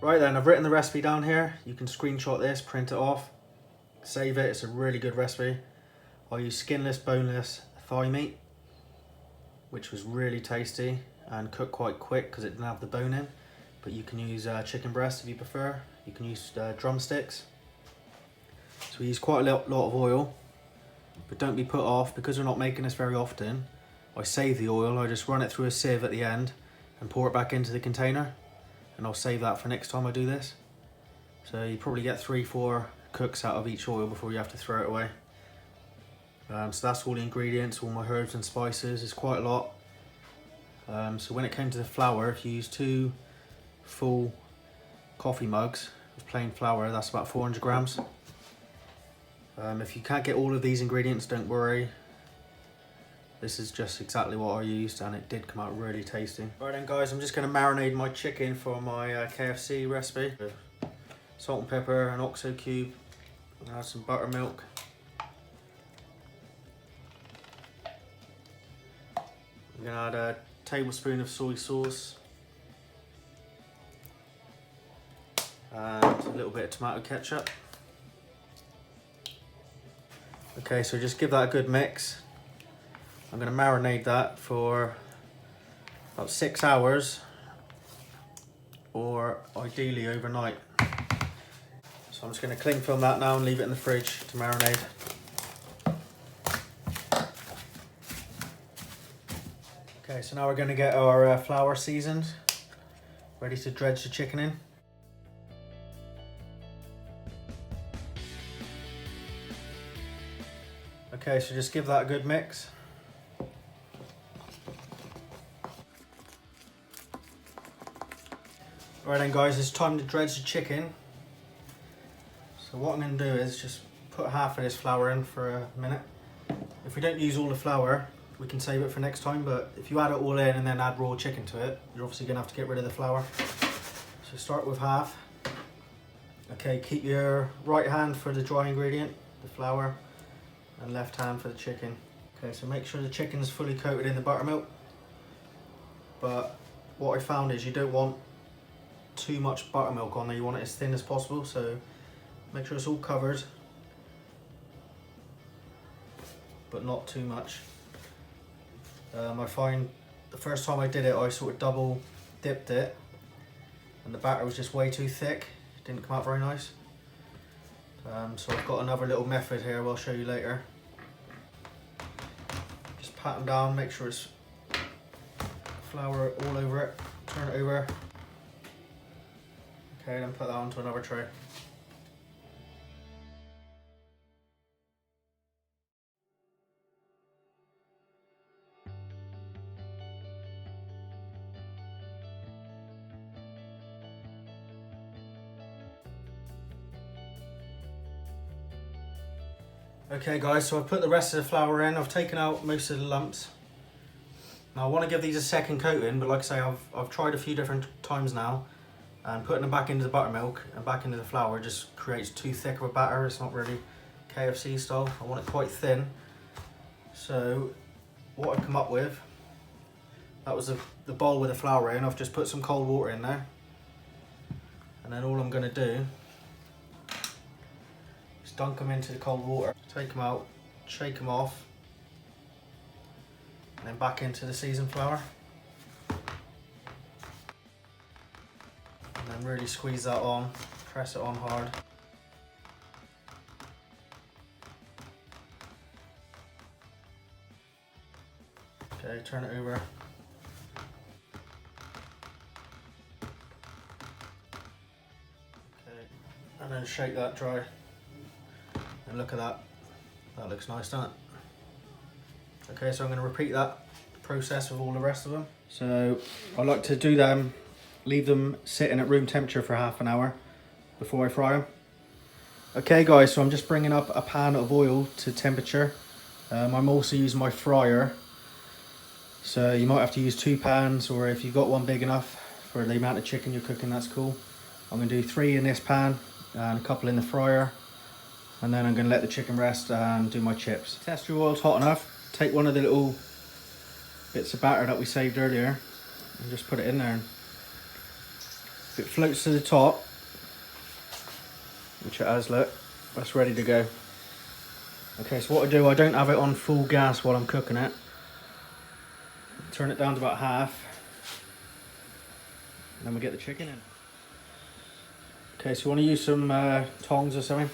Right then, I've written the recipe down here. You can screenshot this, print it off, save it. It's a really good recipe. I use skinless, boneless thigh meat, which was really tasty and cooked quite quick because it didn't have the bone in. But you can use chicken breast if you prefer. You can use drumsticks. So we use quite a lot of oil, but don't be put off because we're not making this very often. I save the oil, I just run it through a sieve at the end and pour it back into the container, and I'll save that for next time I do this. So you probably get 3-4 cooks out of each oil before you have to throw it away. So that's all the ingredients, all my herbs and spices. It's quite a lot. So when it came to the flour, if you use 2 full coffee mugs of plain flour, that's about 400 grams. If you can't get all of these ingredients, don't worry. This is just exactly what I used and it did come out really tasty. Right then guys, I'm just going to marinate my chicken for my KFC recipe. Salt and pepper, an OXO cube, and add some buttermilk. I'm going to add a tablespoon of soy sauce and a little bit of tomato ketchup. Okay, so just give that a good mix. I'm going to marinate that for about 6 hours, or ideally overnight. So I'm just going to cling film that now and leave it in the fridge to marinate. Okay, so now we're going to get our flour seasoned, ready to dredge the chicken in. Okay, so just give that a good mix. Right then guys, it's time to dredge the chicken. So what I'm going to do is just put half of this flour in for a minute. If we don't use all the flour, we can save it for next time, but if you add it all in and then add raw chicken to it, you're obviously going to have to get rid of the flour. So start with half. Okay, keep your right hand for the dry ingredient, the flour, and left hand for the chicken. Okay, so make sure the chicken is fully coated in the buttermilk. But what I found is you don't want too much buttermilk on there, you want it as thin as possible, so make sure it's all covered, but not too much. I find the first time I did it, I sort of double dipped it, and the batter was just way too thick. It didn't come out very nice. So I've got another little method here I'll show you later. Just pat them down, make sure it's flour all over it, turn it over. Okay, then put that onto another tray. Okay guys, so I've put the rest of the flour in. I've taken out most of the lumps. Now I want to give these a second coating, but like I say, I've tried a few different times now, and putting them back into the buttermilk and back into the flour just creates too thick of a batter. It's not really KFC style. I want it quite thin. So what I've come up with, that was the bowl with the flour in. I've just put some cold water in there, and then all I'm going to do is dunk them into the cold water, take them out, shake them off, and then back into the seasoned flour. And then really squeeze that on, press it on hard. Okay, turn it over. Okay, and then shake that dry. And look at that. That looks nice, doesn't it? Okay, so I'm going to repeat that process with all the rest of them. So I like to do them, leave them sitting at room temperature for half an hour before I fry them. Okay guys, so I'm just bringing up a pan of oil to temperature. I'm also using my fryer. So you might have to use 2 pans, or if you've got one big enough for the amount of chicken you're cooking, that's cool. I'm going to do 3 in this pan and a couple in the fryer. And then I'm going to let the chicken rest and do my chips. Test your oil's hot enough. Take one of the little bits of batter that we saved earlier and just put it in there. If it floats to the top, which it has, look, that's ready to go. Okay, so what I do, I don't have it on full gas while I'm cooking it. Turn it down to about half. And then we get the chicken in. Okay, so you want to use some tongs or something.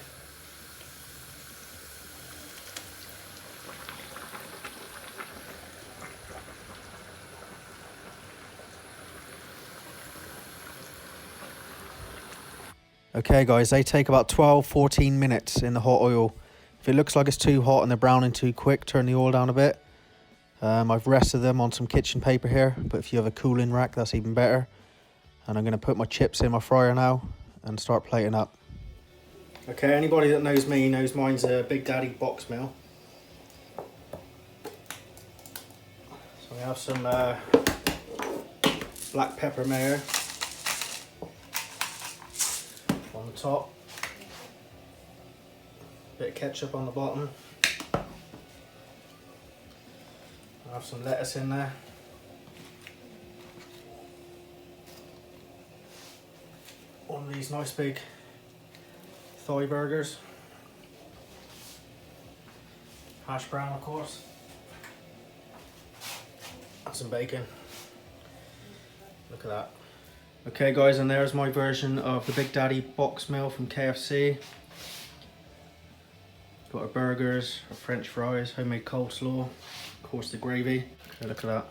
Okay guys, they take about 12-14 minutes in the hot oil. If it looks like it's too hot and they're browning too quick, turn the oil down a bit. I've rested them on some kitchen paper here, but if you have a cooling rack, that's even better. And I'm going to put my chips in my fryer now and start plating up. Okay, anybody that knows me knows mine's a Big Daddy box mill. So we have some black pepper mayo on the top, bit of ketchup on the bottom. I have some lettuce in there. One of these nice big thigh burgers. Hash brown, of course. And some bacon. Look at that. Okay guys, and there's my version of the Big Daddy box meal from KFC. Got our burgers, our French fries, homemade coleslaw, of course the gravy. Okay, look at that.